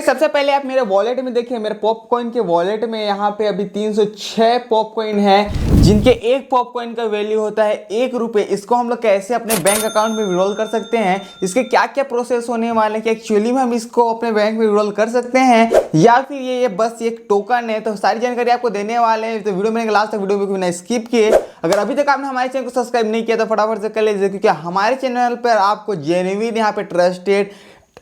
सबसे पहले आप मेरे वॉलेट में देखिए, मेरे पॉपकॉइन के वॉलेट में यहाँ पे अभी 306 पॉपकॉइन है, जिनके एक पॉपकॉइन का वैल्यू होता है 1 रुपये। इसको हम लोग कैसे अपने बैंक अकाउंट में विड्रॉल कर सकते हैं, इसके क्या क्या प्रोसेस होने वाले हैं, कि एक्चुअली में हम इसको अपने बैंक में विड्रॉल कर सकते हैं या फिर ये बस एक टोकन है, तो सारी जानकारी आपको देने वाले हैं। तो वीडियो में लास्ट तक वीडियो को बिना स्किप किए, अगर अभी तक आपने हमारे चैनल को सब्सक्राइब नहीं किया तो फटाफट से कर लीजिए, क्योंकि हमारे चैनल पर आपको जेन्युइन यहाँ पे ट्रस्टेड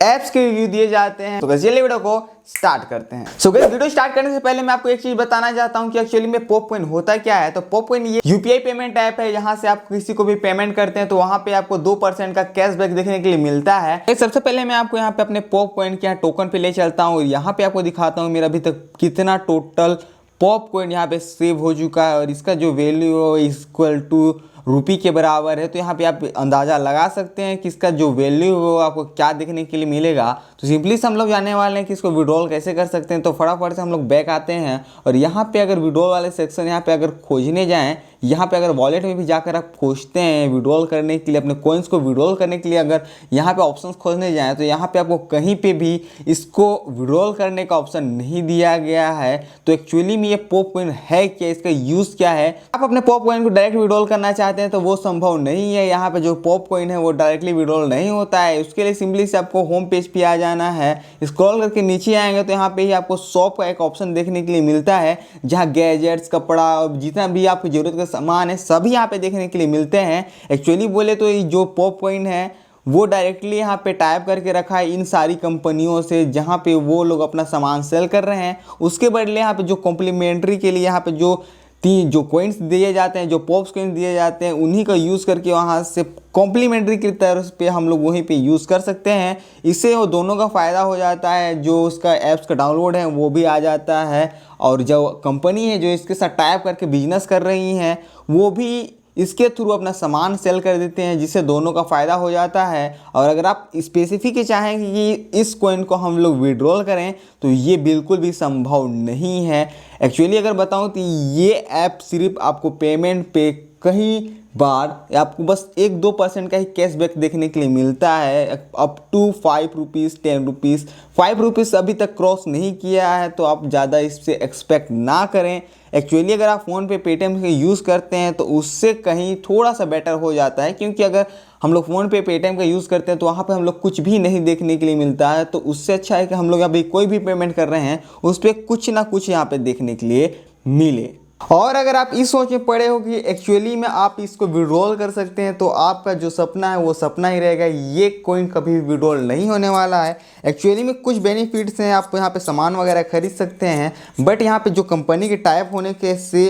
ऐप्स के रिव्यू दिए जाते हैं। तो चलिए वीडियो को स्टार्ट करते हैं। सो गाइस, वीडियो स्टार्ट करने से पहले मैं आपको एक चीज बताना चाहता हूं कि एक्चुअली में पॉपकॉइन होता क्या है। तो पॉपकॉइन ये यूपीआई पेमेंट ऐप है, जहां से आप किसी को भी पेमेंट करते हैं तो वहां पे आपको 2% का कैशबैक देखने के लिए मिलता है। सबसे पहले मैं आपको यहाँ पे अपने पॉपकॉइन के टोकन पे ले चलता हूँ, यहाँ पे आपको दिखाता हूँ मेरा अभी तक कितना टोटल पॉपकॉइन यहाँ पे सेव हो चुका है और इसका जो वैल्यू इक्वल टू रुपी के बराबर है। तो यहाँ पे आप अंदाज़ा लगा सकते हैं कि इसका जो वैल्यू है वो आपको क्या देखने के लिए मिलेगा। तो सिंपली से हम लोग जानने वाले हैं कि इसको विड्रॉल कैसे कर सकते हैं। तो फटाफट से हम लोग बैक आते हैं और यहाँ पे अगर विड्रॉल वाले सेक्शन यहाँ पे अगर खोजने जाएँ, यहाँ पे अगर वॉलेट में भी जाकर आप खोजते हैं विड्रॉल करने के लिए, अपने कॉइन्स को विड्रॉल करने के लिए अगर यहाँ पे ऑप्शंस खोजने जाएँ तो यहाँ पे आपको कहीं पे भी इसको विड्रॉल करने का ऑप्शन नहीं दिया गया है। तो एक्चुअली में ये पॉपकॉइन है क्या, इसका यूज़ क्या है। आप अपने पॉपकॉइन को डायरेक्ट विड्रॉल करना चाहते हैं तो वो संभव नहीं है। यहाँ पे जो पॉपकॉइन है वो डायरेक्टली विड्रॉल नहीं होता है। उसके लिए सिंपली से आपको होम पेज पे आ जाना है, स्क्रॉल करके नीचे आएंगे तो यहाँ पे ही आपको शॉप का एक ऑप्शन देखने के लिए मिलता है, जहाँ गैजेट्स, कपड़ा, जितना भी आपकी जरूरत का सामान है सभी यहाँ पे देखने के लिए मिलते हैं। एक्चुअली बोले तो ये जो पॉपकॉइन है वो डायरेक्टली यहाँ पे टाइप करके रखा है इन सारी कंपनियों से, जहाँ पे वो लोग अपना सामान सेल कर रहे हैं। उसके बदले यहाँ पे जो कॉम्प्लीमेंट्री के लिए यहाँ पे जो कॉइन्स दिए जाते हैं, जो पॉप्स कॉइन्स दिए जाते हैं, उन्हीं का यूज़ करके वहाँ से कॉम्प्लीमेंट्री की तरफ पे हम लोग वहीं पे यूज़ कर सकते हैं। इससे वो दोनों का फ़ायदा हो जाता है, जो उसका ऐप्स का डाउनलोड है वो भी आ जाता है और जो कंपनी है जो इसके साथ टाइप करके बिजनेस कर रही हैं वो भी इसके थ्रू अपना सामान सेल कर देते हैं, जिससे दोनों का फ़ायदा हो जाता है। और अगर आप स्पेसिफिक चाहें कि इस कॉइन को हम लोग विड्रॉल करें तो ये बिल्कुल भी संभव नहीं है। एक्चुअली अगर बताऊं तो ये ऐप सिर्फ आपको पेमेंट पे कहीं बार आपको बस 1-2% का ही कैशबैक देखने के लिए मिलता है, up to 5 rupees 10 rupees 5 rupees अभी तक क्रॉस नहीं किया है, तो आप ज़्यादा इससे एक्सपेक्ट ना करें। एक्चुअली अगर आप फ़ोन पे पेटीएम का यूज़ करते हैं तो उससे कहीं थोड़ा सा बेटर हो जाता है, क्योंकि अगर हम लोग फ़ोन पे पेटीएम का यूज़ करते हैं तो वहाँ पे हम लोग कुछ भी नहीं देखने के लिए मिलता है। तो उससे अच्छा है कि हम लोग अभी कोई भी पेमेंट कर रहे हैं उस पर कुछ ना कुछ यहाँ पे देखने के लिए मिले। और अगर आप इस सोच में पड़े हो कि एक्चुअली में आप इसको विड्रॉल कर सकते हैं तो आपका जो सपना है वो सपना ही रहेगा, ये कॉइन कभी भी विड्रॉल नहीं होने वाला है। एक्चुअली में कुछ बेनिफिट्स हैं, आप यहाँ पे सामान वगैरह खरीद सकते हैं, बट यहाँ पे जो कंपनी के टाइप होने के से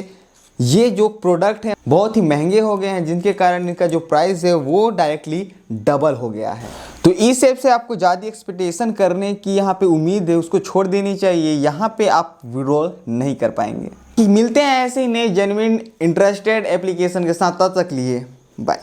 ये जो प्रोडक्ट हैं बहुत ही महंगे हो गए हैं, जिनके कारण इनका जो प्राइस है वो डायरेक्टली डबल हो गया है। तो इस ऐप से आपको ज़्यादा एक्सपेक्टेशन करने की यहाँ पे उम्मीद है उसको छोड़ देनी चाहिए, यहाँ पे आप विड्रॉल नहीं कर पाएंगे। मिलते हैं ऐसे ही नए जेन्युइन इंटरेस्टेड एप्लीकेशन के साथ, तब तक लिए बाय।